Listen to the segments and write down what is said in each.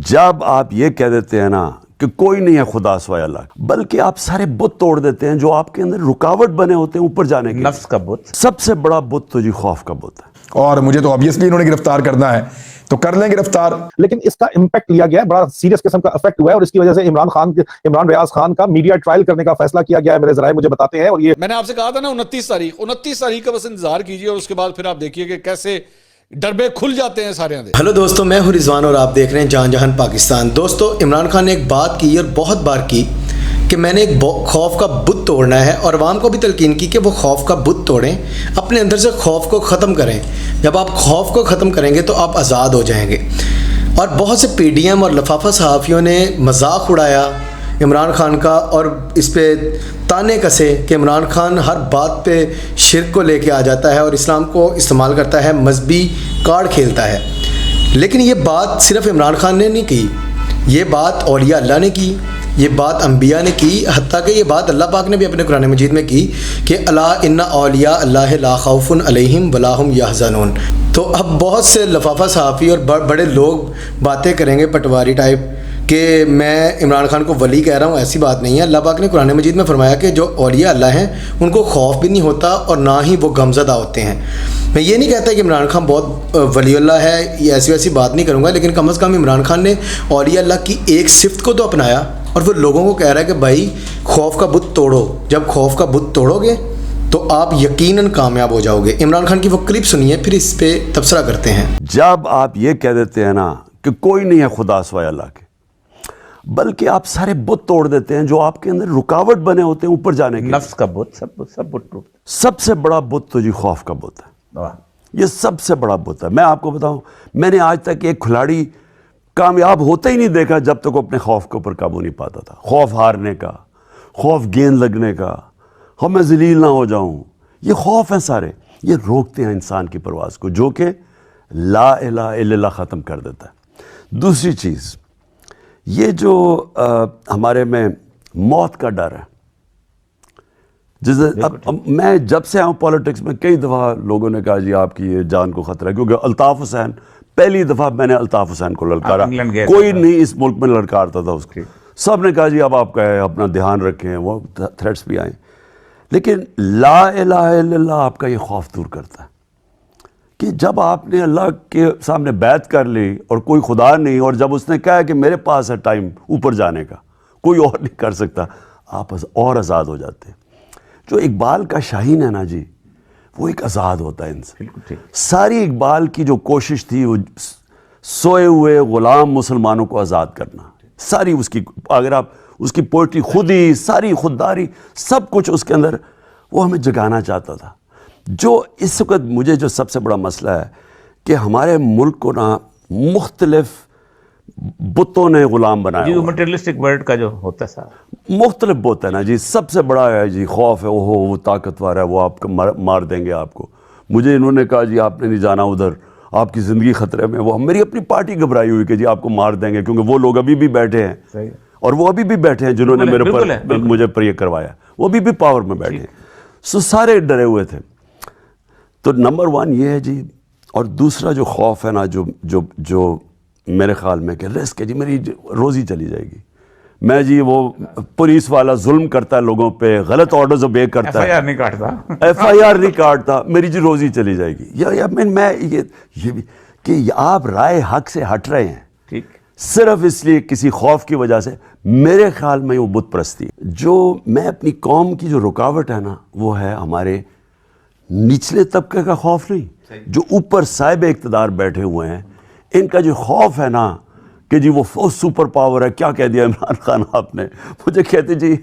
جب آپ یہ کہہ دیتے ہیں نا کہ کوئی نہیں ہے خدا سوائے اللہ، بلکہ آپ سارے بت توڑ دیتے ہیں جو آپ کے اندر رکاوٹ بنے ہوتے ہیں اوپر جانے کے۔ نفس کا بت سب سے بڑا بت تو جی خوف کا بت ہے، اور مجھے تو obviously انہوں نے گرفتار کرنا ہے تو کر لیں گرفتار، لیکن اس کا امپیکٹ لیا گیا ہے، بڑا سیریس قسم کا افیکٹ ہوا ہے، اور اس کی وجہ سے عمران ریاض خان کا میڈیا ٹرائل کرنے کا فیصلہ کیا گیا ہے، میرے ذرائع مجھے بتاتے ہیں۔ اور یہ میں نے آپ سے کہا تھا نا 29 تاریخ کا بس انتظار کیجئے، اور اس کے بعد پھر آپ دیکھیے کہ کیسے ڈربے کھل جاتے ہیں سارے اندر۔ ہلو دوستو، میں ہوں رضوان اور آپ دیکھ رہے ہیں جان جہان پاکستان۔ دوستو، عمران خان نے ایک بات کی اور بہت بار کی کہ میں نے ایک خوف کا بت توڑنا ہے، اور عوام کو بھی تلقین کی کہ وہ خوف کا بت توڑیں، اپنے اندر سے خوف کو ختم کریں۔ جب آپ خوف کو ختم کریں گے تو آپ آزاد ہو جائیں گے۔ اور بہت سے پی ڈی ایم اور لفافہ صحافیوں نے مذاق اڑایا عمران خان کا، اور اس پہ تانے کسے کہ عمران خان ہر بات پہ شرک کو لے کے آ جاتا ہے اور اسلام کو استعمال کرتا ہے، مذہبی کارڈ کھیلتا ہے۔ لیکن یہ بات صرف عمران خان نے نہیں کی، یہ بات اولیاء اللہ نے کی، یہ بات انبیاء نے کی، حتیٰ کہ یہ بات اللہ پاک نے بھی اپنے قرآن مجید میں کی کہ الا ان اولیاء اللہ لا خوف علیہم ولا ھم یحزنون۔ تو اب بہت سے لفافہ صحافی اور بڑے لوگ باتیں کریں گے پٹواری ٹائپ کہ میں عمران خان کو ولی کہہ رہا ہوں، ایسی بات نہیں ہے۔ اللہ پاک نے قرآن مجید میں فرمایا کہ جو اولیاء اللہ ہیں ان کو خوف بھی نہیں ہوتا اور نہ ہی وہ غمزدہ ہوتے ہیں۔ میں یہ نہیں کہتا کہ عمران خان بہت ولی اللہ ہے، یہ ایسی ویسی بات نہیں کروں گا، لیکن کم از کم عمران خان نے اولیاء اللہ کی ایک صفت کو تو اپنایا، اور وہ لوگوں کو کہہ رہا ہے کہ بھائی خوف کا بت توڑو۔ جب خوف کا بت توڑو گے تو آپ یقیناً کامیاب ہو جاؤ گے۔ عمران خان کی وہ کلپ سنیے، پھر اس پہ تبصرہ کرتے ہیں۔ جب آپ یہ کہہ دیتے ہیں نا کہ کوئی نہیں ہے خدا سوائے اللہ کے، بلکہ آپ سارے بت توڑ دیتے ہیں جو آپ کے اندر رکاوٹ بنے ہوتے ہیں اوپر جانے کے۔ نفس کا بت، سب بت ٹوٹتے سب سے بڑا بت تو جی خوف کا بت ہے، ہیں۔ یہ سب سے بڑا بت ہے۔ میں آپ کو بتاؤں، میں نے آج تک ایک کھلاڑی کامیاب ہوتا ہی نہیں دیکھا جب تک وہ اپنے خوف کے اوپر قابو نہیں پاتا تھا۔ خوف ہارنے کا، خوف گیند لگنے کا، ہم میں ذلیل نہ ہو جاؤں، یہ خوف ہیں سارے، یہ روکتے ہیں انسان کی پرواز کو، جو کہ لا الہ الا اللہ ختم کر دیتا ہے۔ دوسری چیز، یہ جو ہمارے میں موت کا ڈر ہے، میں جب سے آؤں پولیٹکس میں کئی دفعہ لوگوں نے کہا جی آپ کی یہ جان کو خطرہ ہے، کیونکہ الطاف حسین، پہلی دفعہ میں نے الطاف حسین کو للکارا، کوئی نہیں اس ملک میں للکارتا تھا اس کو، سب نے کہا جی اب آپ کا اپنا دھیان رکھیں، وہ تھریٹس بھی آئیں، لیکن لا الہ الا اللہ آپ کا یہ خوف دور کرتا ہے کہ جب آپ نے اللہ کے سامنے بیعت کر لی اور کوئی خدا نہیں، اور جب اس نے کہا کہ میرے پاس ہے ٹائم اوپر جانے کا، کوئی اور نہیں کر سکتا، آپ اور آزاد ہو جاتے ہیں۔ جو اقبال کا شاہین ہے نا جی، وہ ایک آزاد ہوتا ہے ان سے۔ ساری اقبال کی جو کوشش تھی وہ سوئے ہوئے غلام مسلمانوں کو آزاد کرنا، ساری اس کی، اگر آپ اس کی پوئٹری خود ہی، ساری خودداری، سب کچھ اس کے اندر وہ ہمیں جگانا چاہتا تھا۔ جو اس وقت مجھے جو سب سے بڑا مسئلہ ہے کہ ہمارے ملک کو نا مختلف بتوں نے غلام بنایا جی، ہوا ہے۔ مٹیریلسٹک ورلڈ کا جو ہوتا ہے صاحب، مختلف بت ہے نا جی، سب سے بڑا ہے جی خوف ہے، وہ طاقتور ہے، وہ آپ کو مار دیں گے آپ کو۔ مجھے انہوں نے کہا جی آپ نے نہیں جانا ادھر، آپ کی زندگی خطرے میں، وہ میری اپنی پارٹی گھبرائی ہوئی کہ جی آپ کو مار دیں گے، کیونکہ وہ لوگ ابھی بھی بیٹھے ہیں، اور وہ ابھی بھی بیٹھے ہیں جنہوں نے میرے پر مجھے پر یہ کروایا، وہ ابھی بھی پاور میں بیٹھے ہیں، سو سارے ڈرے ہوئے تھے۔ تو نمبر 1 یہ ہے جی، اور دوسرا جو خوف ہے نا جو میرے خیال میں کہ رسک ہے جی، میری روزی چلی جائے گی، میں جی وہ پولیس والا ظلم کرتا ہے لوگوں پہ، غلط آرڈرز اوبے کرتا ہے، ایف آئی آر نہیں کاٹتا، میری جی روزی چلی جائے گی، یا میں یہ بھی کہ آپ رائے حق سے ہٹ رہے ہیں ٹھیک، صرف اس لیے کسی خوف کی وجہ سے۔ میرے خیال میں وہ بت پرستی، جو میں اپنی قوم کی جو رکاوٹ ہے نا، وہ ہے ہمارے نچلے طبقے کا خوف نہیں، جو اوپر صاحب اقتدار بیٹھے ہوئے ہیں، ان کا جو خوف ہے نا کہ جی وہ سپر پاور ہے، کیا کہہ دیا عمران خان آپ نے، مجھے کہتے جی،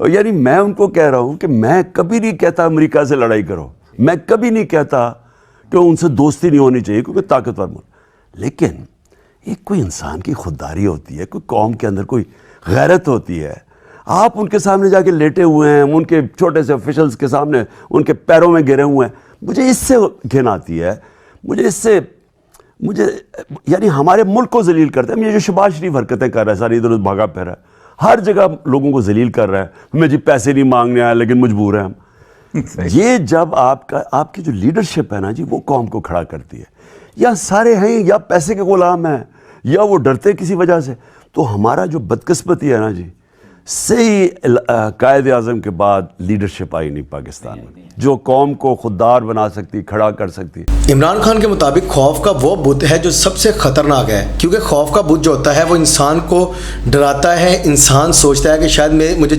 یعنی میں ان کو کہہ رہا ہوں کہ میں کبھی نہیں کہتا امریکہ سے لڑائی کرو، میں کبھی نہیں کہتا کہ ان سے دوستی نہیں ہونی چاہیے کیونکہ طاقتور ملک، لیکن ایک کوئی انسان کی خودداری ہوتی ہے، کوئی قوم کے اندر کوئی غیرت ہوتی ہے۔ آپ ان کے سامنے جا کے لیٹے ہوئے ہیں، ان کے چھوٹے سے آفیشلز کے سامنے ان کے پیروں میں گرے ہوئے ہیں، مجھے اس سے گھن آتی ہے، مجھے یعنی ہمارے ملک کو ذلیل کرتے ہیں۔ یہ جو شہباز شریف حرکتیں کر رہا ہے، ساری ادھر ادھر بھاگا پھر ہے، ہر جگہ لوگوں کو ذلیل کر رہا ہے، ہمیں جی پیسے نہیں مانگنے آئے لیکن مجبور ہیں ہم۔ یہ جب آپ کی جو لیڈرشپ ہے نا جی، وہ قوم کو کھڑا کرتی ہے۔ یا سارے ہیں یا پیسے کے غلام ہیں، یا وہ ڈرتے کسی وجہ سے. تو ہمارا جو بدقسمتی ہے نا جی, صحیح قائد اعظم کے بعد لیڈرشپ آئی نہیں پاکستان میں جو قوم کو خوددار بنا سکتی, کھڑا کر سکتی. عمران خان کے مطابق خوف کا وہ بت ہے جو سب سے خطرناک ہے, کیونکہ خوف کا بت جو ہوتا ہے وہ انسان کو ڈراتا ہے. انسان سوچتا ہے کہ شاید مجھے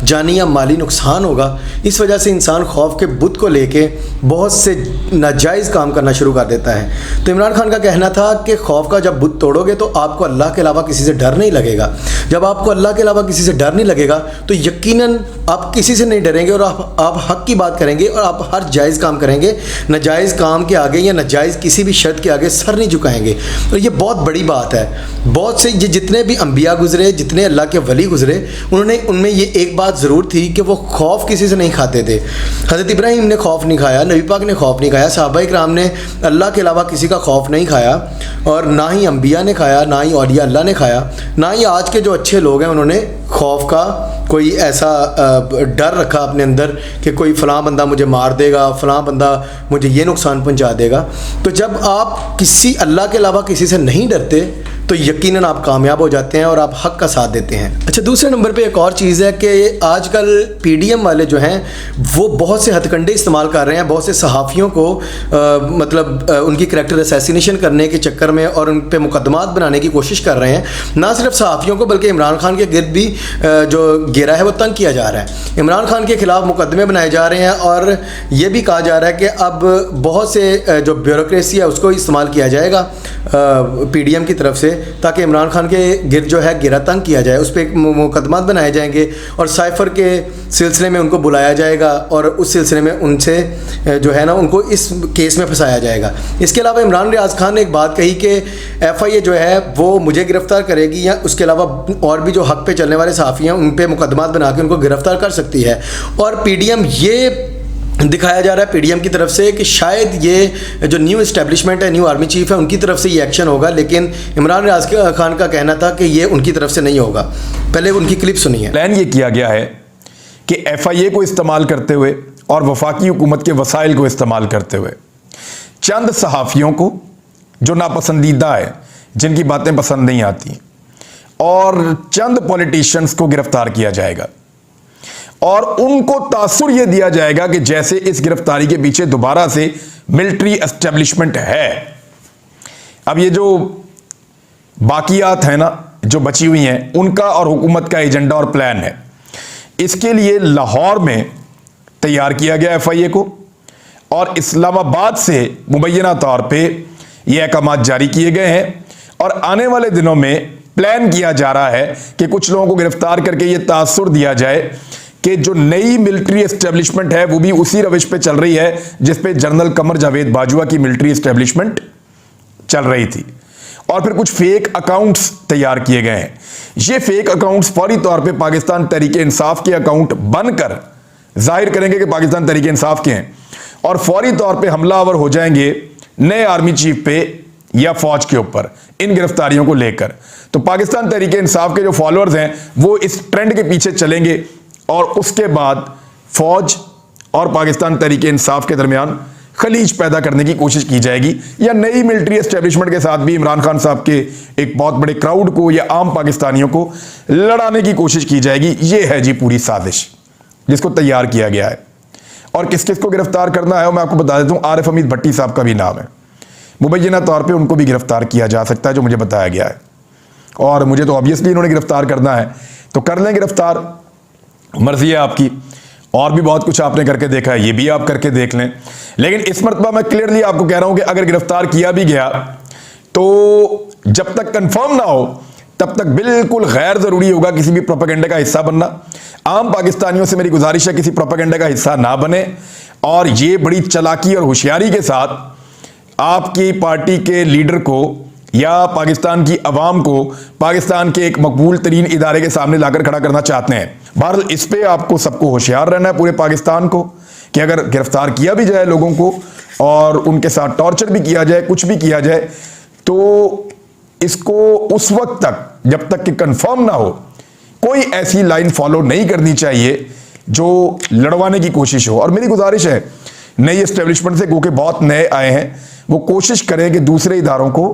جانی یا مالی نقصان ہوگا, اس وجہ سے انسان خوف کے بت کو لے کے بہت سے ناجائز کام کرنا شروع کر دیتا ہے. تو عمران خان کا کہنا تھا کہ خوف کا جب بت توڑو گے تو آپ کو اللہ کے علاوہ کسی سے ڈر نہیں لگے گا. جب آپ کو اللہ کے علاوہ کسی سے ڈر نہیں لگے گا تو یقیناً آپ کسی سے نہیں ڈریں گے اور آپ حق کی بات کریں گے اور آپ ہر جائز کام کریں گے. ناجائز کام کے آگے یا ناجائز کسی بھی شرط کے آگے سر نہیں جھکائیں گے. اور یہ بہت بڑی بات ہے. بہت سے جتنے بھی انبیاء گزرے, جتنے اللہ کے ولی گزرے, ان میں یہ ایک بات ضرور تھی کہ وہ خوف کسی سے نہیں کھاتے تھے. حضرت ابراہیم نے خوف نہیں کھایا, نبی پاک نے خوف نہیں کھایا, صحابہ کرام نے اللہ کے علاوہ کسی کا خوف نہیں کھایا, اور نہ ہی انبیاء نے کھایا, نہ ہی اولیاء اللہ نے کھایا, نہ ہی آج کے جو اچھے لوگ ہیں انہوں نے خوف کا کوئی ایسا ڈر رکھا اپنے اندر کہ کوئی فلاں بندہ مجھے مار دے گا, فلاں بندہ مجھے یہ نقصان پہنچا دے گا. تو جب آپ کسی اللہ کے علاوہ کسی سے نہیں ڈرتے تو یقیناً آپ کامیاب ہو جاتے ہیں اور آپ حق کا ساتھ دیتے ہیں. اچھا, دوسرے نمبر پہ ایک اور چیز ہے کہ آج کل پی ڈی ایم والے جو ہیں وہ بہت سے ہتھ کنڈے استعمال کر رہے ہیں. بہت سے صحافیوں کو مطلب ان کی کریکٹر اسیسینیشن کرنے کے چکر میں اور ان پہ مقدمات بنانے کی کوشش کر رہے ہیں. نہ صرف صحافیوں کو بلکہ عمران خان کے گرد بھی جو گھیرا ہے وہ تنگ کیا جا رہا ہے. عمران خان کے خلاف مقدمے بنائے جا رہے ہیں اور یہ بھی کہا جا رہا ہے کہ اب بہت سے جو بیوروکریسی ہے اس کو استعمال کیا جائے گا پی ڈی ایم کی طرف سے تاکہ عمران خان کے گرد جو ہے گھیرا تنگ کیا جائے. اس پہ مقدمات بنائے جائیں گے اور سائفر کے سلسلے میں ان کو بلایا جائے گا اور اس سلسلے میں ان سے جو ہے نا ان کو اس کیس میں پھنسایا جائے گا. اس کے علاوہ عمران ریاض خان نے ایک بات کہی کہ ایف آئی اے جو ہے وہ مجھے گرفتار کرے گی یا اس کے علاوہ اور بھی جو حق پہ چلنے والے صحافی ہیں ان پہ مقدمات بنا کے ان کو گرفتار کر سکتی ہے. اور پی ڈی ایم یہ دکھایا جا رہا ہے پی ڈی ایم کی طرف سے کہ شاید یہ جو نیو اسٹیبلشمنٹ ہے, نیو آرمی چیف ہے, ان کی طرف سے یہ ایکشن ہوگا. لیکن عمران ریاض خان کا کہنا تھا کہ یہ ان کی طرف سے نہیں ہوگا. پہلے ان کی کلپ سنیے. پلان یہ کیا گیا ہے کہ ایف آئی اے کو استعمال کرتے ہوئے اور وفاقی حکومت کے وسائل کو استعمال کرتے ہوئے چند صحافیوں کو جو ناپسندیدہ ہے, جن کی باتیں پسند نہیں آتی, اور چند پولیٹیشنز کو گرفتار کیا جائے گا اور ان کو تاثر یہ دیا جائے گا کہ جیسے اس گرفتاری کے پیچھے دوبارہ سے ملٹری اسٹیبلشمنٹ ہے. اب یہ جو باقیات ہیں نا جو بچی ہوئی ہیں ان کا اور حکومت کا ایجنڈا اور پلان ہے. اس کے لیے لاہور میں تیار کیا گیا ایف آئی اے کو اور اسلام آباد سے مبینہ طور پہ یہ احکامات جاری کیے گئے ہیں اور آنے والے دنوں میں پلان کیا جا رہا ہے کہ کچھ لوگوں کو گرفتار کر کے یہ تاثر دیا جائے کہ جو نئی ملٹری اسٹیبلشمنٹ ہے وہ بھی اسی روش پہ چل رہی ہے جس پہ جنرل قمر جاوید باجوہ کی ملٹری اسٹیبلشمنٹ چل رہی تھی. اور پھر کچھ فیک اکاؤنٹس تیار کیے گئے ہیں. یہ فیک اکاؤنٹس فوری طور پہ پاکستان تحریک انصاف کے اکاؤنٹ بن کر ظاہر کریں گے کہ پاکستان تحریک انصاف کے ہیں اور فوری طور پہ حملہ آور ہو جائیں گے نئے آرمی چیف پہ یا فوج کے اوپر ان گرفتاریوں کو لے کر. تو پاکستان تحریک انصاف کے جو فالوورز ہیں وہ اس ٹرینڈ کے پیچھے چلیں گے اور اس کے بعد فوج اور پاکستان تحریک انصاف کے درمیان خلیج پیدا کرنے کی کوشش کی جائے گی یا نئی ملٹری اسٹیبلشمنٹ کے ساتھ بھی عمران خان صاحب کے ایک بہت بڑے کراؤڈ کو یا عام پاکستانیوں کو لڑانے کی کوشش کی جائے گی. یہ ہے جی پوری سازش جس کو تیار کیا گیا ہے. اور کس کس کو گرفتار کرنا ہے میں آپ کو بتا دیتا ہوں. عارف حمید بھٹی صاحب کا بھی نام ہے, مبینہ طور پہ ان کو بھی گرفتار کیا جا سکتا ہے جو مجھے بتایا گیا ہے. اور مجھے تو آبویسلی انہوں نے گرفتار کرنا ہے تو کر لیں گرفتار, مرضی ہے آپ کی. اور بھی بہت کچھ آپ نے کر کے دیکھا ہے, یہ بھی آپ کر کے دیکھ لیں. لیکن اس مرتبہ میں کلیئرلی آپ کو کہہ رہا ہوں کہ اگر گرفتار کیا بھی گیا تو جب تک کنفرم نہ ہو تب تک بالکل غیر ضروری ہوگا کسی بھی پروپیگنڈے کا حصہ بننا. عام پاکستانیوں سے میری گزارش ہے کسی پروپیگنڈے کا حصہ نہ بنے اور یہ بڑی چالاکی اور ہوشیاری کے ساتھ آپ کی پارٹی کے لیڈر کو یا پاکستان کی عوام کو پاکستان کے ایک مقبول ترین ادارے کے سامنے لا کر کھڑا کرنا چاہتے ہیں. بہرحال اس پہ آپ کو سب کو ہوشیار رہنا ہے پورے پاکستان کو کہ اگر گرفتار کیا بھی جائے لوگوں کو اور ان کے ساتھ ٹارچر بھی کیا جائے, کچھ بھی کیا جائے, تو اس کو اس وقت تک جب تک کہ کنفرم نہ ہو کوئی ایسی لائن فالو نہیں کرنی چاہیے جو لڑوانے کی کوشش ہو. اور میری گزارش ہے نئی اسٹیبلشمنٹ سے گو کہ بہت نئے آئے ہیں وہ کوشش کریں کہ دوسرے اداروں کو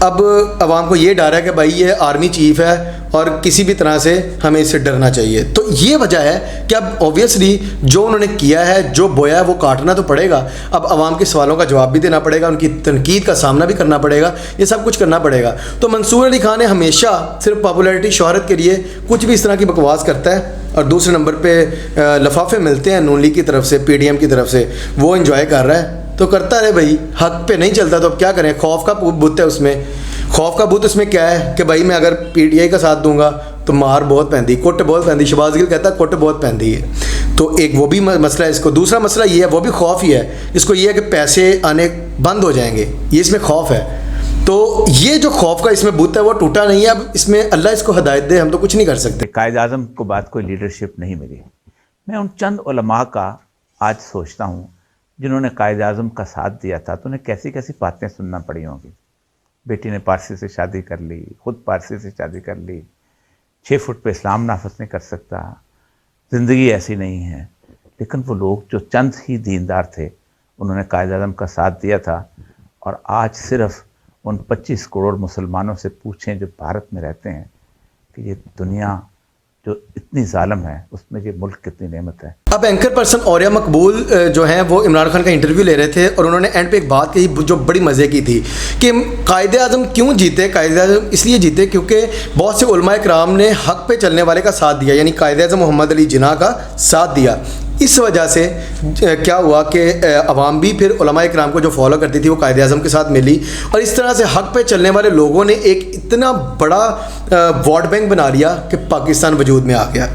اب عوام کو یہ ڈر ہے کہ بھائی یہ آرمی چیف ہے اور کسی بھی طرح سے ہمیں اس سے ڈرنا چاہیے. تو یہ وجہ ہے کہ اب اوبویسلی جو انہوں نے کیا ہے, جو بویا ہے, وہ کاٹنا تو پڑے گا. اب عوام کے سوالوں کا جواب بھی دینا پڑے گا, ان کی تنقید کا سامنا بھی کرنا پڑے گا, یہ سب کچھ کرنا پڑے گا. تو منصور علی خان نے ہمیشہ صرف پاپولیرٹی, شہرت کے لیے کچھ بھی اس طرح کی بکواس کرتا ہے, اور دوسرے نمبر پہ لفافے ملتے ہیں نون لیگ کی طرف سے, پی ڈی ایم کی طرف سے, وہ انجوائے کر رہا ہے. تو کرتا رہے بھائی, حق پہ نہیں چلتا تو اب کیا کریں. خوف کا بت ہے اس میں. خوف کا بت اس میں کیا ہے کہ بھائی میں اگر پی ٹی آئی کا ساتھ دوں گا تو مار بہت پہنتی, کٹ بہت پہنتی. شہباز گل کہتا ہے کٹ بہت پہنتی ہے. تو ایک وہ بھی مسئلہ ہے اس کو. دوسرا مسئلہ یہ ہے, وہ بھی خوف ہی ہے اس کو, یہ ہے کہ پیسے آنے بند ہو جائیں گے, یہ اس میں خوف ہے. تو یہ جو خوف کا اس میں بت ہے وہ ٹوٹا نہیں ہے. اب اس میں اللہ اس کو ہدایت دے, ہم تو کچھ نہیں کر سکتے. قائد اعظم کو بات کوئی لیڈرشپ نہیں ملی. میں ان چند علماء کا آج سوچتا ہوں جنہوں نے قائد اعظم کا ساتھ دیا تھا, تو انہیں کیسی کیسی باتیں سننا پڑی ہوں گی. بیٹی نے پارسی سے شادی کر لی, خود پارسی سے شادی کر لی, 6 فٹ پہ اسلام نافذ نہیں کر سکتا, زندگی ایسی نہیں ہے. لیکن وہ لوگ جو چند ہی دیندار تھے انہوں نے قائد اعظم کا ساتھ دیا تھا. اور آج صرف ان 25 کروڑ مسلمانوں سے پوچھیں جو بھارت میں رہتے ہیں کہ یہ دنیا جو اتنی ظالم ہے اس میں یہ ملک کتنی نعمت ہے. اب اینکر پرسن اوریہ مقبول جو ہیں وہ عمران خان کا انٹرویو لے رہے تھے, اور انہوں نے اینڈ پہ ایک بات کہی جو بڑی مزے کی تھی کہ قائد اعظم کیوں جیتے. قائد اعظم اس لیے جیتے کیونکہ بہت سے علماء کرام نے حق پہ چلنے والے کا ساتھ دیا, یعنی قائد اعظم محمد علی جناح کا ساتھ دیا. اس وجہ سے کیا ہوا کہ عوام بھی پھر علماء کرام کو جو فالو کرتی تھی وہ قائد اعظم کے ساتھ ملی, اور اس طرح سے حق پہ چلنے والے لوگوں نے ایک اتنا بڑا ووٹ بینک بنا لیا کہ پاکستان وجود میں آ گیا.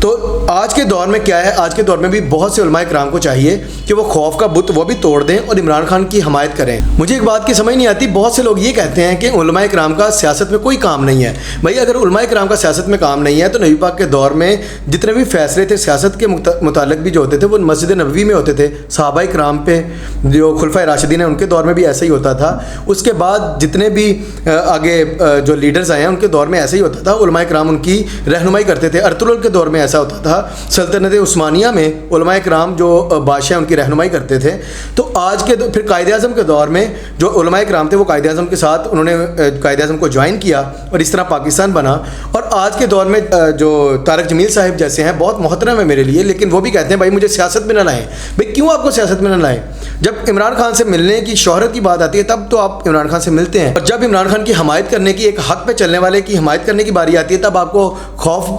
تو آج کے دور میں کیا ہے, آج کے دور میں بھی بہت سے علماء کرام کو چاہیے کہ وہ خوف کا بت وہ بھی توڑ دیں اور عمران خان کی حمایت کریں. مجھے ایک بات کی سمجھ نہیں آتی, بہت سے لوگ یہ کہتے ہیں کہ علماء کرام کا سیاست میں کوئی کام نہیں ہے. بھائی اگر علماء کرام کا سیاست میں کام نہیں ہے تو نبی پاک کے دور میں جتنے بھی فیصلے تھے سیاست کے متعلق بھی جو ہوتے تھے وہ مسجد نبوی میں ہوتے تھے. صحابہ کرام پہ جو خلفائے راشدین ہیں ان کے دور میں بھی ایسا ہی ہوتا تھا. اس کے بعد جتنے بھی آگے جو لیڈرز آئے ہیں ان کے دور میں ایسا ہی ہوتا تھا. علماء کرام ان کی رہنمائی کرتے تھے. ارطغرل کے دور میں ایسا ہوتا تھا. سلطنت عثمانیہ میں علماء کرام جو بادشاہ ان کی رہنمائی کرتے تھے. تو آج کے پھر قائد اعظم کے دور میں جو علماء کرام تھے وہ قائد اعظم کے ساتھ انہوں نے قائد اعظم کو جوائن کیا اور اس طرح پاکستان بنا. اور آج کے دور میں جو طارق جمیل صاحب جیسے ہیں بہت محترم ہے میرے لیے, لیکن وہ بھی کہتے ہیں بھائی مجھے سیاست میں نہ لائیں. بھائی کیوں آپ کو سیاست میں نہ لائیں؟ جب عمران خان سے ملنے کی شہرت کی بات آتی ہے تب تو آپ عمران خان سے ملتے ہیں, اور جب عمران خان کی حمایت کرنے کی, ایک حق پہ چلنے والے کی حمایت کرنے کی باری آتی ہے تب آپ کو خوف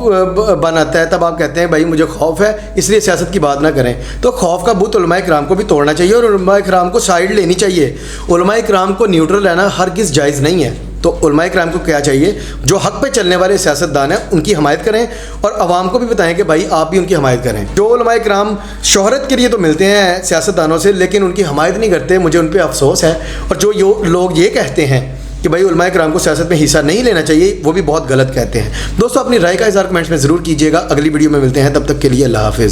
بن آتا ہے. تب آپ کہتے ہیں بھائی مجھے خوف ہے اس لیے سیاست کی بات نہ کریں. تو خوف کا بت علماء کرام کو بھی توڑنا چاہیے اور علماء کرام کو سائیڈ لینی چاہیے. علماء کرام کو نیوٹرل رہنا ہرگز جائز نہیں ہے. تو علماء کرام کو کیا چاہیے, جو حق پہ چلنے والے سیاستدان ہیں ان کی حمایت کریں اور عوام کو بھی بتائیں کہ بھائی آپ بھی ان کی حمایت کریں. جو علماء کرام شہرت کے لیے تو ملتے ہیں سیاستدانوں سے لیکن ان کی حمایت نہیں کرتے, مجھے ان پہ افسوس ہے. اور جو لوگ یہ کہتے ہیں کہ بھائی علماء کرام کو سیاست میں حصہ نہیں لینا چاہیے, وہ بھی بہت غلط کہتے ہیں. دوستو اپنی رائے کا اظہار کمنٹس میں ضرور کیجیے گا. اگلی ویڈیو میں ملتے ہیں, تب تک کے لیے اللہ حافظ.